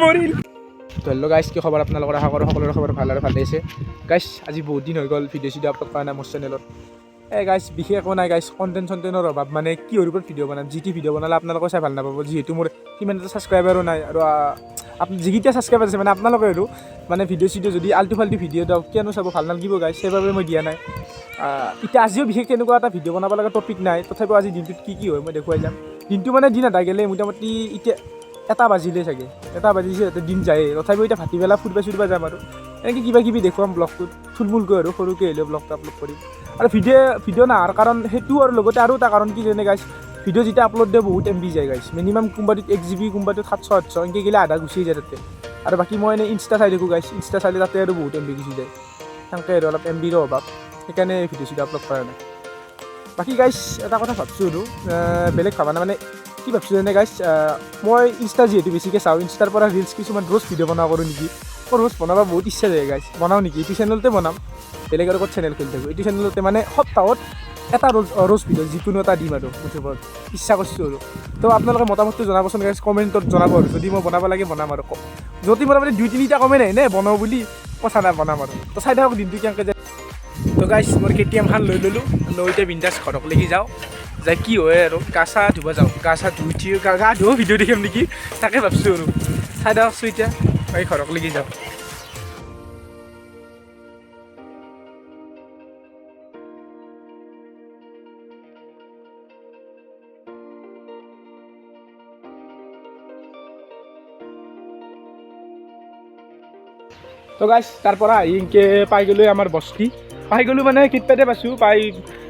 মৰিল। তো হেল্ল' গাইছ, কি খবৰ আপোনালোকৰ? আশা কৰোঁ সকলোৰে খবৰ ভাল আৰু ভালে আছে। গাইছ আজি বহুত দিন হৈ গ'ল ভিডিঅ' চিডিঅ' আপলোড কৰা নাই মোৰ চেনেলত। গাইছ বিশেষ একো নাই গাইছ, কণ্টেণ্ট চণ্টেণ্টৰ অভাৱ। মানে কিহৰ ওপৰত ভিডিঅ' বনাম, যি টি ভিডিঅ' বনালে আপোনালোকে চাই ভাল নাপাব, যিহেতু মোৰ সিমান এটা ছাবস্ক্ৰাইবাৰো নাই। আৰু যিকেইটা ছাবস্ক্ৰাইবাৰ আছে মানে আপোনালোকে আৰু মানে ভিডিঅ' চিডিঅ' যদি আল্টু ফাল্টু ভিডিঅ' দিওঁ কিয়নো চাব, ভাল নালাগিব গাইছ, সেইবাবে মই দিয়া নাই। এতিয়া আজিও বিশেষ তেনেকুৱা এটা ভিডিঅ' বনাব লগা টপিক নাই। তথাপিও আজি দিনটোত কি হয় মই দেখুৱাই যাম। দিনটো মানে দিন আধা গ'লে মোটামুটি এতিয়া 1 বাজিলে চাগে, 1 বাজিছে, দিন যায়েই। তথাপিও এতিয়া ভাটিবেলা ফুৰিব যাম আৰু এনেকৈ কিবা কিবি দেখুৱাম ব্লগটোত থুলমূলকৈ আৰু সৰুকৈ হ'লেও ব্লগটো আপলোড কৰিম। আৰু ভিডিঅ' নাহাৰ কাৰণ সেইটো, আৰু লগতে আৰু এটা কাৰণ কি যেনে গাইছ, ভিডিঅ' যেতিয়া আপলোড দিয়ে বহুত MB যায় গাইছ। মিনিমাম কোনোবাটোত 1 GB, কোনোবাটোত 700-800 এনেকৈ গ'লে আধা গুচি যায় তাতে। আৰু বাকী মই এনেই ইনষ্টা চাই থাকোঁ গাইছ, ইনষ্টা চালে তাতে আৰু বহুত MB গুচি যায়। সেনেকৈ আৰু অলপ MBৰ অভাৱ, সেইকাৰণে ভিডিঅ' চিডিঅ' আপলোড কৰা নাই। বাকী গাইছ এটা কথা ভাবছোঁ আৰু বেলেগ ভাবা নাই, মানে কি ভাবছোঁ যেনে গাইছ, মই ইনষ্টা যিহেতু বেছিকৈ চাওঁ, ইনষ্টাৰ পৰা ৰিলচ কিছুমান ৰ'জ ভিডিঅ' বনাব কৰোঁ নেকি। মোৰ ৰ'জ বনাব বহুত ইচ্ছা যায় গাইছ, বনাওঁ নেকি এইটো চেনেলতে বনাম। বেলেগ আৰু ক'ত চেনেল খুলি থাকোঁ, এইটো চেনেলতে মানে সপ্তাহত এটা ৰ'জ ভিডিঅ' যিকোনো এটা দিম আৰু ইউটিউবত ইচ্ছা কৰিছোঁ আৰু। তো আপোনালোকে মতামতটো জনাবচোন গাইছ, কমেণ্টত জনাব আৰু যদি মই বনাব লাগে বনাম আৰু। যদি মোৰ মানে 2-3টা কমেণ্ট আহে নে বনাওঁ বুলি, কথা নাই বনাম আৰু। তো চাই থাকক দিনটো কেনেকৈ যায়। তো গাইছ মোৰ KTM খান লৈ ল'লোঁ, লৈ এতিয়া বিন্দাছ ঘৰক লাগি যাওঁ। যাই কি হয় আৰু গা চা ধুব যাওঁ, গা চা ধুই উঠি গা ধুও ভিডিঅ' দেখিম নেকি তাকে ভাবছোঁ আৰু। চাই থাককচোন এতিয়া এই ঘৰক লাগি যাওঁ। তো গাইছ তাৰপৰা আহি এনেকৈ পাই গ'লোঁ আমাৰ বস্তি। পাই গ'লোঁ মানে কেতিয়াতে পাইছোঁ,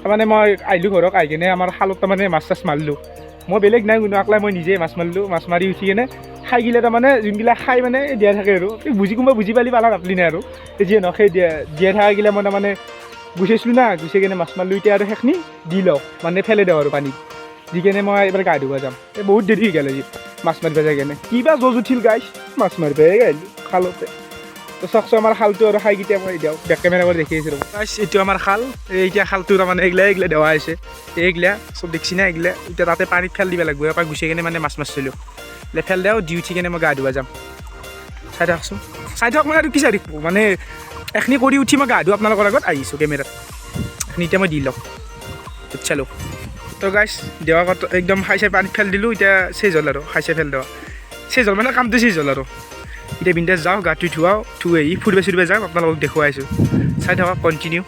তাৰমানে মই আহিলোঁ ঘৰক, আহি কিনে আমাৰ খালত তাৰমানে মাছ চাছ মাৰিলোঁ। মই বেলেগ নাই কোনো, আকলাই মই নিজে মাছ মাৰিলোঁ। মাছ মাৰি উঠি কিনে খাই গিলে তাৰমানে যোনবিলাক খাই মানে দিয়া থাকে আৰু কোনোবা বুজি পালি নাপলি নাই আৰু যিয়ে নহওক সেই দিয়া থকা গিলা মই তাৰমানে গুচাইছিলোঁ না, গুচাই কিনে মাছ মাৰিলোঁ। এতিয়া আৰু সেইখিনি দি লওঁ, মানে ফেলাই দিওঁ আৰু পানীত দি কিনে মই এইবাৰ গা ধুব যাম। বহুত দেৰি হৈ গ'ল আজি মাছ মাৰিব যাই কিনে, কিবা জজ উঠিল গাইছ, মাছ মাৰিবহে আহিলোঁ খালতে। তো চাওকচোন আমাৰ খালটো আৰু খাই কেতিয়া মই দিওঁ, বেক কেমেৰা কৰি দেখি আছিলোঁ গাইছ। এইটো আমাৰ খাল, এতিয়া খালটো তাৰমানে এইগিলা দেৱা হৈছে, এইগিলা চব দেখছি না এইগিলা। এতিয়া তাতে পানীত ফেল দিব লাগিব, এপাক গুচাই কিনে মানে মাছ মাৰিছিলোঁ। ফেল দিওঁ, দি উঠি কিনে মই গা ধুব যাম। চাই থাককচোন, চাই থাকক মানে আৰু কি চাই থাকিব, মানে এইখিনি কৰি উঠি মই গা ধুওঁ আপোনালোকৰ আগত আহিছোঁ কেমেৰাত। এইখিনি এতিয়া মই দি লওঁ, চালোঁ। তো গাইছ দেৱা কত একদম খাই চাই পানীত ফেল দিলোঁ। এতিয়া চেজ হ'ল আৰু খাই চাই ফেল দেৱা চেজ হ'ল, মানে কামটো চেজ হ'ল আৰু। এতিয়া বিন্দাছ যাওঁ, গাটো ধুৱাওঁ, ধুই আহি ফুৰিব যাম, আপোনালোকক দেখুৱাইছোঁ। চাই থাকক কণ্টিনিউ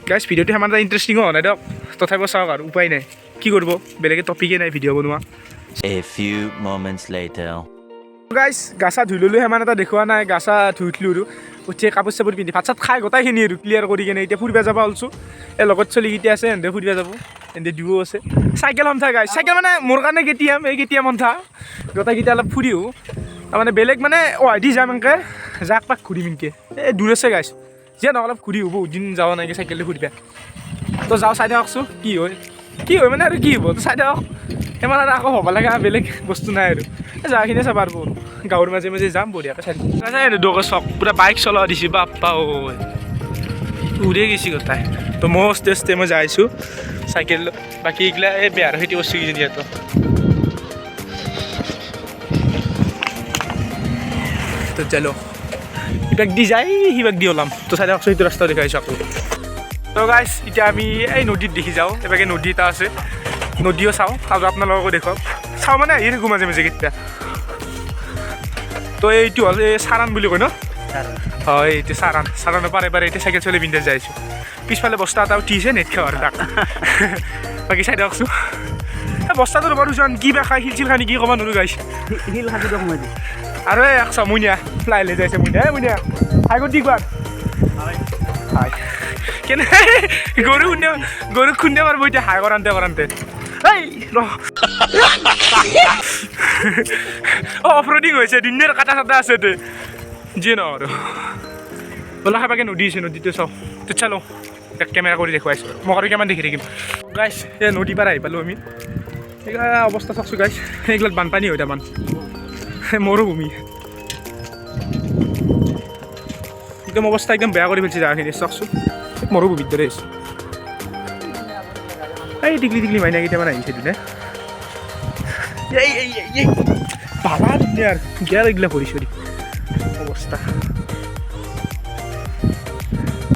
গাইছ। ভিডিঅ'টো সিমান এটা ইণ্টাৰেষ্টিঙো হোৱা নাই দিয়ক, তথাপিও চাওক আৰু উপায় নাই, কি কৰিব, বেলেগে টপিকেই নাই ভিডিঅ' বনোৱা। A few moments later. গাইছ গা চা ধুই ল'লোঁ, সিমান এটা দেখুওৱা নাই। গা চা ধুই উঠিলোঁ আৰু উঠি কাপোৰ চাপোৰ পিন্ধি ভাত চাত খাই গোটেইখিনি আৰু ক্লিয়াৰ কৰি কিনে এতিয়া ফুৰিব যাব ওলছোঁ। এই লগত চলিকেইটা আছে, সিহঁতে ফুৰিব যাব, সিহঁতে দুয়ো আছে। চাইকেল সন্থা গাইছ, চাইকেল মানে মোৰ কাৰণে KTM, এই KTM সন্থা গোটেইকেইটা অলপ ফুৰিও, তাৰমানে বেলেগ মানে দি যাম এনেকৈ যাক পাক ঘূৰিম এনেকৈ। এই দূৰ আছে গাইছ, যিয়ে নহওক অলপ ঘূৰি হ'ব, বহুত দিন যোৱা নাই চাইকেল দি ফুৰিব। তো যাওঁ, চাই থাককচোন কি হয় মানে আৰু কি হ'ব, তো চাই থাকক। সিমান আৰু আকৌ হ'ব লগা বেলেগ বস্তু নাই আৰু যাখিনি চাব পাৰিব। গাঁৱৰ মাজে মাজে যাম বঢ়িয়াকৈ চাই দোকান চক পূৰা বাইক চলাব দিছোঁ, বাপ্পা ঐ উৰে গৈছে গোটাই। তো মই আস্তে মই যাইছোঁ চাইকেল, বাকী এইগিলা এই বেয়াৰ খেতি কৰিছোঁ কিজানি ইয়াতো। তো চলো ইবাক দি যাই সিবাক দি ওলাম। তো চাই থাককচোন, সেইটো ৰাস্তা দেখাইছোঁ আকৌ। তো গাইছ এতিয়া আমি এই নদীত দেখি যাওঁ, এবাকে নদী এটা আছে, নদীও চাওঁ আৰু আপোনালোককো দেখুৱাম। চাওঁ মানে আহি থাকোঁ মাজে মাজে কেতিয়া। তো এইটো হ'ল এই চাৰান বুলি কয় ন, হয় এইটো চাৰানৰ পাৰে এতিয়া চাইকেল চলি বিন্দাছ যাইছোঁ। পিছফালে বস্তা এটা উঠিছে, নেট খাওঁ আৰু তাক। বাকী চাই থাককচোন, এই বস্তাটো ৰ'ব দুজন কিবা খাই শিল চিল খাই নেকি ক'ব নোৱাৰোঁ গাইছ। শিল খাই দিয়ক সোমাই দিম আৰু এই চাওঁ মুনিয়া লাইলে যাইছে, মুনিয়া হাই কৰি দি কোৱা হাই কেনে গৰু খুন্দে মাৰিব এতিয়া হাই কৰান্তে। এই অফৰোডিং হৈছে, ধুনীয়াৰ কাটা চাটা আছে তে যিয়ে ন আৰু বোলা খাবাকে নদী আছে, নদীটো চাওঁ। তো চালোঁ এক কেমেৰা কৰি দেখুৱাইছোঁ, মই আৰু কিমান দেখি থাকিম গাইছ। এই নদী পাৰ আহি পালোঁ আমি, এইগিলা অৱস্থা চাওকচোন গাইছ, এইগিলাত বানপানী হয় তাৰমান, মৰুভূমি একদম অৱস্থা একদম বেয়া কৰি পেলাইছে জেগাখিনি চাওকচোন, মৰুভূমিৰ দৰে হৈছে। এই টিকলি মাইনা কেইটামান আহিছে দুনে, এই বাবা দুনিয়ার গিয়ার এগুলা ভরি সরি অবস্থা।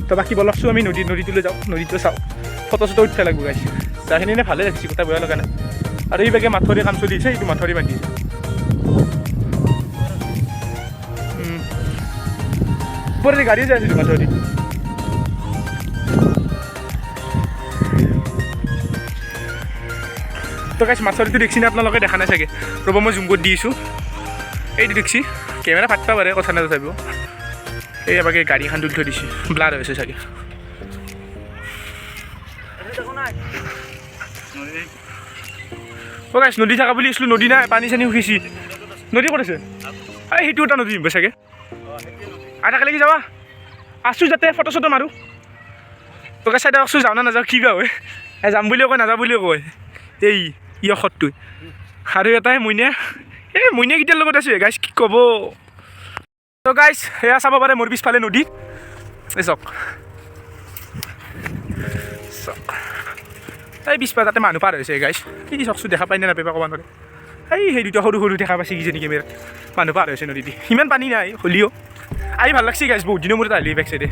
তো বাকি বলকছো আমি নদীটোলৈ যাওঁ, নদীটো চাওঁ, ফটো চটো উঠিব লাগিব গাইছ। যাখিনি নে ভালে লাগিছে, কথা বেয়া লগা নাই। আৰু এইভাগে মাথৰি কাম চলি আছে, এইটো মাথৰি বান্ধি আছে। ওপৰতে গাড়ী যাই আছিলো মাথৰি। তো গাইছ মাছৰিটো দেখছি না আপোনালোকে, দেখা নাই চাগে। ৰ'ব মই জুম কৰি দি আছোঁ, এইটো দেখছি। কেমেৰা ফাটিব পাৰে, কথা নাই তথাপিও। এই এবাকে গাড়ী এখন তুলি থৈ দিছে, ব্লাৰ হৈছে চাগে। অ' গাইছ নদী থকা বুলি আছিলোঁ, নদী নাই, পানী চানী শুকিছি। নদী ক'ত আছে? এই সেইটো এটা নদী চাগে। আৰু একেলগে যাবা আছোঁ, যাতে ফটো চটো মাৰোঁ। তোকে চাইডে আছোঁ, যাওঁ না নাযাওঁ কি বা হয়। যাম বুলিও কয়, নাযাওঁ বুলিও কয়। এই য়খতটো আৰু এটাই মইনা, এই মইনাকেইটাৰ লগত আছোঁ গাইছ, কি ক'ব। তো গাইছ সেয়া চাব পাৰে মোৰ পিছফালে নদী। এই চাওক চাওক, এই পিছফালে তাতে মানুহ পাৰ হৈছে গাইছ। কি চাওকচোন, দেখা পাই নে নাপাই ক'ব নোৱাৰে। সেই দুটা সৰু সৰু দেখা পাইছে কিজানি কেমেৰাত, মানুহ পাৰ হৈছে নদীদি। সিমান পানী নাই হ'লেও আহি ভাল লাগছি গাইছ, বহুত দিনৰ মূৰত আহিলি বেক চাইডে।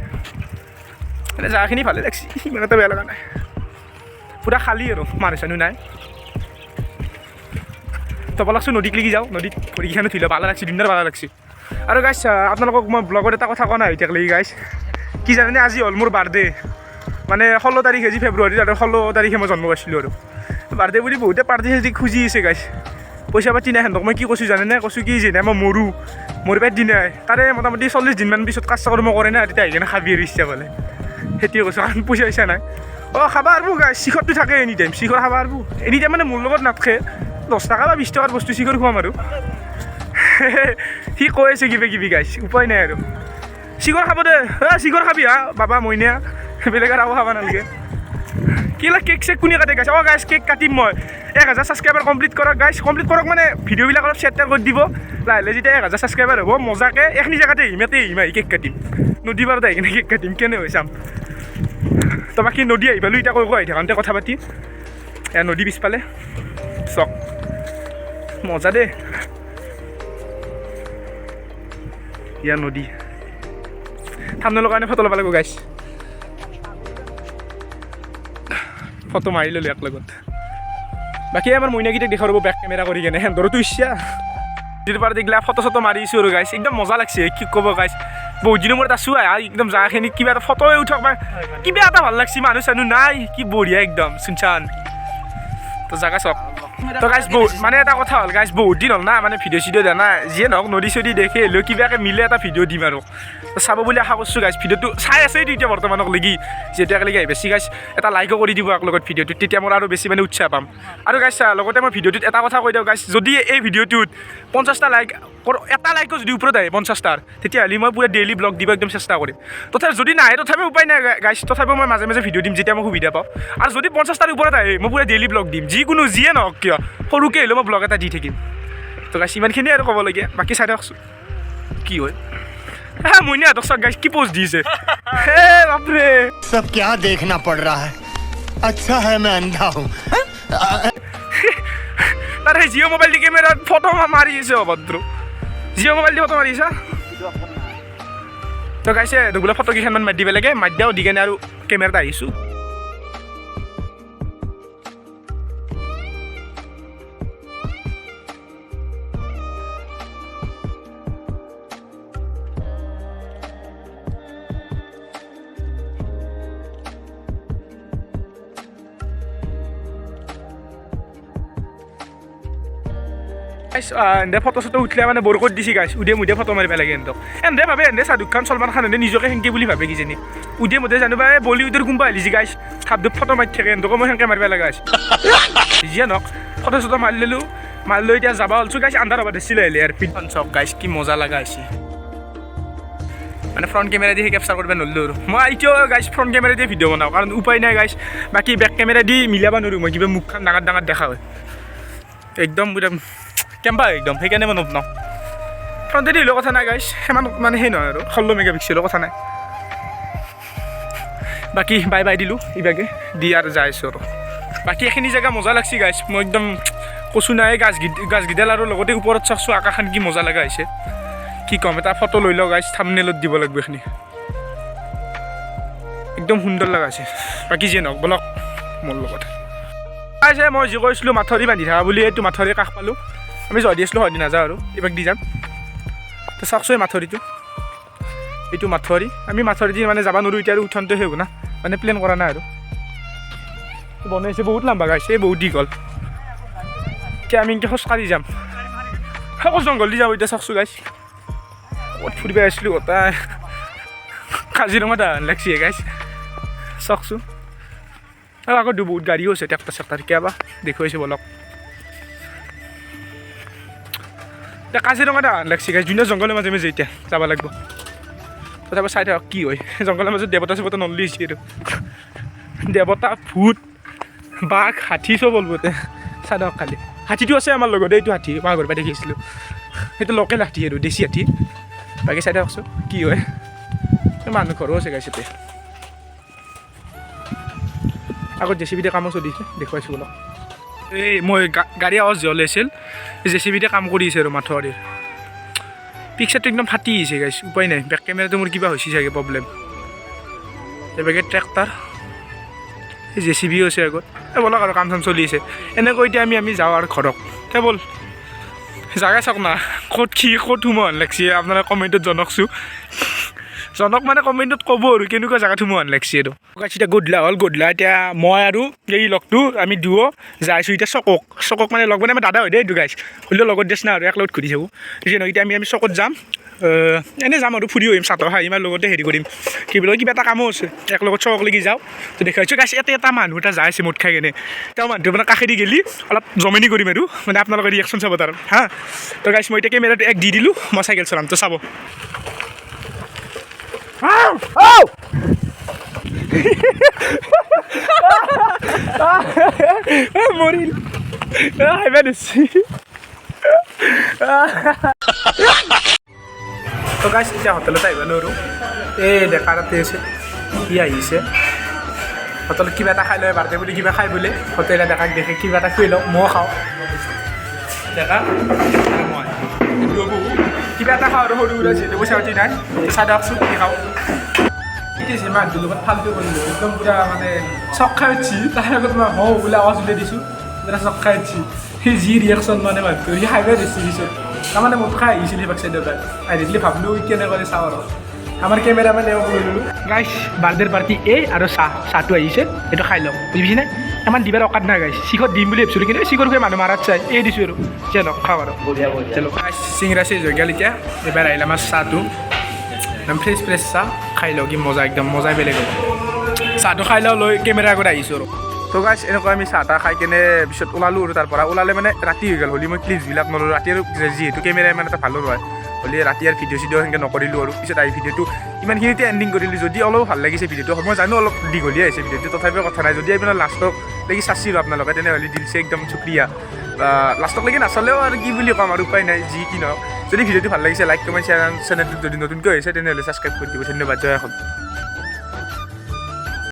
মানে জাগাখিনি ভালে লাগছি, সিমান এটা বেয়া লগা নাই। পূৰা খালী আৰু মানুহ চানুহ নাই। তো বলকচোন নদীক লাগি যাওঁ, নদীত ভৰিকেইখনো ধুই লওঁ, ভাল লাগছি, ধুনীয়া ভাল লাগছি। আৰু গাইছ আপোনালোকক মই ব্লগত এটা কথা কোৱা নাই এতিয়ালৈকে গাইছ, কি জানেনে? আজি হ'ল মোৰ বাৰ্থডে, মানে 16 তাৰিখ আজি ফেব্ৰুৱাৰী, আৰু 16 তাৰিখে মই জন্ম পাইছিলোঁ। আৰু বাৰ্থডে বুলি বহুতে পাৰ্টি চাৰ্টি খুজি আছে গাইছ। পইচা পাতি নাই সিহঁতক মই কি কৈছোঁ জানেনে? কৈছোঁ কি যেনে মই মৰোঁ, মোৰ পেট দিনাই তাৰে মোটামুটি 40 দিনমান পিছত কাজ কৰ্ম কৰে না, তেতিয়া আহি কিনে খাবি আৰু ইচ্ছা পালে, সেইটোৱে কৈছোঁ। কাৰণ পইচা ইচ্ছা নাই। অঁ খাবা আৰু গাইছ, শিখৰটো থাকে এনি টাইম, শিখৰ খাবা আৰু এনি টাইম। মানে মোৰ লগত নাথাকে, 10 টকা বা 20 টকাৰ বস্তু শিখৰ খুৱাম আৰু। সি কৈ আছে কিবা কিবি গাইছ, উপায় নাই আৰু। শিখৰ খাব দে, শিখৰ খাবি হা বাবা মইনা, বেলেগ আৰু খাব নালাগে। কিলা কেক চেক কোনে কাটে গাইছ? অঁ গাইছ কেক কাটিম মই। 1000 ছাবস্ক্ৰাইবাৰ কমপ্লিট কৰক গাইছ, কমপ্লিট কৰক মানে ভিডিঅ'বিলাক অলপ শ্বেয়াৰ কৰি দিব। লাহে লাহে যেতিয়া 1000 ছাবস্ক্ৰাইবাৰ হ'ব, মজাকৈ এইখিনি জেগাতে আহিম কেক কাটিম, নদী পাৰত আহি কিনে কেক কাটিম, কেনে হৈ চাম। তো বাকী নদী আহি পালোঁ, এতিয়া কৈ আহি থাকোঁতে কথা পাতি। এয়া নদী পিছফালে চক, মজা দেই। ইয়াৰ নদী ঠাণ্ডা কাৰণে ফটো ল'ব লাগিব গাইছ। ফটো মাৰি ল'লোঁ এক লগত। বাকী আমাৰ মইনাকেইটাক দেখা ৰ'ব বেক কেমেৰা কৰি কেনে, সেন্দৰতো ইচ্ছা নদীৰ পাৰত এইগিলা ফটো চটো মাৰিছোঁ আৰু গাইছ, একদম মজা লাগছে। কি ক'ব গাইছ, বহুত দিনৰ মূৰত আছোঁ একদম জাগাখিনি কিবা এটা ফটোৱে উঠক বা কিবা এটা ভাল লাগছি, মানুহ চানুহ নাই, কি বঢ়িয়া একদম চুনচান। তো জাগা চাওক। তো গাইছ বহুত মানে এটা কথা হ'ল গাইছ, বহুত দিন হ'ল না মানে ভিডিঅ' চিডিঅ' দিয়া নাই। যিয়ে নহওক নদী চদী দেখি হ'লেও কিবাকৈ মিলে এটা ভিডিঅ' দিম আৰু। তো চাব বুলি আশা কৰিছোঁ গাইছ। ভিডিঅ'টো চাই আছেইতো এতিয়া বৰ্তমানক লাগি, যিহেতু একেলগে আহি বেছি গাইছ এটা লাইকো কৰি দিব এক লগত ভিডিঅ'টোত, তেতিয়া মোৰ আৰু বেছি মানে উৎসাহ পাম। আৰু গাইছ লগতে মই ভিডিঅ'টোত এটা কথা কৈ দিওঁ গাইছ, যদি এই ভিডিঅ'টোত 50টা লাইক, এটা লাইকো যদি ওপৰত আহে 50টাৰ, তেতিয়াহ'লে মই পুৰা ডেইলি ব্লগ দিব একদম চেষ্টা কৰিম। তথাপি যদি নাহে তথাপিও উপায় নাই গাইছ, তথাপিও মই মাজে মাজে ভিডিঅ' দিম যেতিয়া মই সুবিধা পাওঁ। আৰু যদি 50টাৰ ওপৰত আহে মই পুৰা ডেইলি ব্লগ দিম, যিকোনো যিয়ে নহওক কিয়, সৰুকৈ হ'লেও মই ব্লগ এটা দি থাকিম। তো গাইছ ইমানখিনিয়ে আৰু ক'বলগীয়া, বাকী চাই দিয়কচোন কি হয়। মইনা হাতক চাওক গাইছ, কি পোষ্ট দিছে, হে বাপৰে। सब क्या देखना पड़ रहा है, अच्छा है मैं अंधा हूँ। তাৰ সেই জিঅ' মোবাইল দি কেমেৰাত ফটো মাৰি আছে অভদ্ৰ, জিঅ' মোবাইল দি ফটো মাৰি আছা। তো গাইছে দুগুলা ফটো কেইখনমান মাৰি দিব লাগে, মাৰি দিওঁ, দি কেনে আৰু কেমেৰাত আহিছোঁ। গাইছ এনে ফটো চটো উঠিলে মানে বৰকত দিছে গাইছ, উদে মুদে ফটো মাৰিব লাগে এন্দক। এনে ভাবে এনে শ্বাহৰুখ খান চলমান খান এনে নিজকে সেনেকৈ বুলি ভাবে কিজানি, উদে মুদে জানিবা বলিউডৰ কোনোবা আহিছে গাইছ, খাপদুপ ফটো মাৰি থাকে, এন্দকো মই সেনেকৈ মাৰিব লগা হৈছে। যিয়ে নহওক ফটো চটো মাৰি ল'লোঁ, মাৰি লৈ এতিয়া যাব ওলছোঁ গাইছ। আন্ধাৰ হ'ব দিছিলে আহিলে আৰু পিঠখন চাওক গাইছ, কি মজা লগা হৈছে। মানে ফ্ৰণ্ট কেমেৰা দি সেই কেপচাৰ কৰিব নোৱাৰিলোঁ আৰু মই এতিয়াও গাইছ ফ্ৰণ্ট কেমেৰা দিয়ে ভিডিঅ' বনাওঁ, কাৰণ উপায় নাই গাইছ। বাকী বেক কেমেৰা দি মিলাব নোৱাৰোঁ মই, কিবা মুখখন ডাঙৰ ডাঙৰ দেখা হয় একদম কেম্পা একদম, সেইকাৰণে মই নবনাওঁ। ফ্ৰণ্টেদি হ'লেও কথা নাই গাইছ, সিমান মানে সেই নহয় আৰু 16 মেগাপিক্সেলৰ কথা নাই। বাকী বাই বাই দিলোঁ ইভাগে দি আৰু যাই আছোঁ আৰু। বাকী এইখিনি জেগা মজা লাগছি গাইছ, মই একদম কচু নাই গাছকেইডাল আৰু লগতে ওপৰত চাওকচোন আকাশখন কি মজা লগা হৈছে কি ক'ম এটা ফটো লৈ লওঁ গাইছ থাম্বনেইলত দিব লাগিব এইখিনি একদম সুন্দৰ লগা হৈছে বাকী যিয়ে নহওক বলক মোৰ লগত গাইছে মই যি কৈছিলোঁ মাথৰি বান্ধি থকা বুলি এইটো মাথৰি কাষ পালোঁ আমি জয় দি আছিলোঁ হয়দি নাযাওঁ আৰু এইবাৰ দি যাম তো চাওকচোন এই মাথৰিটো এইটো মাথৰি আমি মাথৰি দি মানে যাব নোৱাৰোঁ এতিয়া আৰু উঠনটো সেই হ'ব না মানে প্লেন কৰা নাই আৰু বনাইছে বহুত লম্বা গাইছে বহুত দীঘল এতিয়া আমি এনেকৈ খোজকাঢ়ি যাম আকৌ জংঘল দি যাওঁ এতিয়া চাওকচোন গাইছ ক'ত ফুৰিব আহিছিলোঁ গোটাই কাজিৰঙাত লাগছি গাইছ চাওকচোন আৰু আকৌ বহুত গাড়ীও আছে ট্ৰেক্টৰ চেক্টৰ কেতিয়াবা দেখুৱাইছোঁ বলক এতিয়া কাজিৰঙাত লাগছি গাইছ ধুনীয়া জংঘলৰ মাজে মাজে এতিয়া যাব লাগিব তথাপি চাই থাকক কি হয় জংঘলৰ মাজত দেৱতা চেৱতা নললি হৈছে আৰু দেৱতা ভূত বাঘ হাতী চব অলপতে চাই থাকক খালি হাতীটো আছে আমাৰ লগত এইটো হাতী মই ঘৰৰ পৰা দেখিছিলোঁ সেইটো লোকেল হাতী আৰু দেশী হাতী বাকী চাই থাককচোন কি হয় মানুহ ঘৰো আছে গাইছে এতিয়া আগত জেচিবিতে কামো চলিছে দেখুৱাইছোঁ অলপ এই মই গাড়ী আৱাজ জ্বলাইছিল জেচিবিতে কাম কৰি আছে আৰু মাথৰিৰ পিকচাৰটো একদম ফাটি আহিছে গাইছ উপায় নাই বেক কেমেৰাটো মোৰ কিবা হৈছে চাগে প্ৰব্লেম এইবাগে ট্ৰেক্টাৰ এই জেচিবিও আছে আগত বলক আৰু কাম চাম চলি আছে এনেকৈ এতিয়া আমি যাওঁ আৰু ঘৰক বল জাগা চাওক না ক'ত সোমোৱা লাগছি আপোনালোকে কমেণ্টত জনাওকচোন জনক মানে কমেণ্টত ক'ব আৰু কেনেকুৱা জেগাত সোমোৱা লাগছি আৰু এতিয়া গধূলা এতিয়া মই আৰু এই লগটো আমি দুয়ো যাইছোঁ এতিয়া চকক মানে লগ মানে আমাৰ দাদা হয় দেই এইটো গাইছ হ'লেও লগত দেছ না আৰু এক লগত ঘূৰি থাকোঁ নহয় এতিয়া আমি চকত যাম এনেই যাম আৰু ফুৰি আহিম চাটৰ খাই ইমান লগতে হেৰি কৰিম কি বুলি কিবা এটা কামো আছে এক লগত চকক লাগি যাওঁ তো দেখাইছোঁ গাইছ এটা মানুহ এটা যাই আছে মদ খাই কেনে তেওঁ মানুহটো মানে কাষেদি গেলি অলপ জমনি কৰিম আৰু মানে আপোনালোকে ৰিয়েকশ্যন চাব তাৰ হা তো গাইছ মই এতিয়া কেমেৰাটো এক দি দিলোঁ মই চাইকেল চলাম তো চাব মৰিল আহিবা দিছি তো গাইছ এতিয়া হোটেলত আহিব নোৱাৰোঁ এই ডেকা তাতে আছে সি আহিছে হোটেলত কিবা এটা খাই লয় বাৰ্থডে বুলি কিবা খাই বোলে হোটেলে ডেকাক দেখে কিবা এটা খুৱাই লওঁ ময়ো খাওঁ ডেকা মই কিবা এটা খাওঁ আৰু সৰু সুৰা যিহেতু পইচা পাতি নাই চাই দিয়কচোন কি খাওঁ শিকিছে মানুহটোৰ লগত ফাল্টু কৰিলোঁ একদম পূৰা মানে চক খাই উঠছি তাৰ আগত মই হওঁ বোলে আৱাজ উলিয়াই দিছোঁ পূৰা চক খাই উঠছি সেই যি ৰিয়েকশ্যন মানে মানুহটো সি খাই দিছে পিছত তাৰমানে মোক খাই আহিছিল সেই চাইডৰ পৰা আহি দিলে ভাবিলোঁ কেনে কৰি চাওঁ আৰু আমাৰ কেমেৰামেন এওঁ কৰি ল'লোঁ গাইছ বাৰ্থডেৰ পাৰ্টি এই আৰু চাহটো আহিছে সেইটো খাই লওঁ বুজি নে ইমান দিবাৰ অকাত নাই গাইছ চিখত দিম বুলি ভাবিছিলোঁ কিন্তু চিখৰ খুৱাই মানুহ মাৰাত চাই এই দিছোঁ আৰু চলক খাওঁ আৰু চলো গাইছ চিংৰা চেজ হৈ গ'ল এতিয়া এবাৰ আহিলে আমাৰ চাহটো একদম ফ্ৰেছ চাহ খাই লওঁ কি মজা একদম মজাই বেলেগ হ'ব চাহটো খাই লওঁ লৈ কেমেৰা আগত আহিছোঁ আৰু তো গাইছ এনেকুৱা আমি চাহ তাহ খাই কেনে পিছত ওলালোঁ আৰু তাৰ পৰা ওলালে মানে ৰাতি হৈ গ'ল হ'লি মই ক্লিপছবিলাক নল'লোঁ ৰাতি আৰু যিহেতু কেমেৰা ইমান এটা ভালো নহয় হ'লে ৰাতি আৰু ভিডিঅ' সেনেকৈ নকৰিলোঁ আৰু পিছত আহি ভিডিঅ'টো ইমানখিনিতে এণ্ডিং কৰিলোঁ যদি অলপ ভাল লাগিছে ভিডিঅ'টো মই জানো অলপ দীঘলীয়া হৈছে ভিডিঅ'টো তথাপিও কথা নাই যদি আপোনাৰ লাষ্টক লাগি চাইছিলোঁ আপোনালোকে তেনেহ'লে দিলছে একদম শুক্ৰিয়া লাষ্টক লাগি নাচালেও আৰু কি বুলি ক'ম আৰু উপায় নাই যি কি নহওক যদি ভিডিঅ'টো ভাল লাগিছে লাইক কমেণ্ট শ্বেয়াৰ চেনেলটো যদি নতুনকৈ হৈছে তেনেহ'লে ছাবস্ক্ৰাইব কৰি দিব ধন্যবাদ জয় অসম।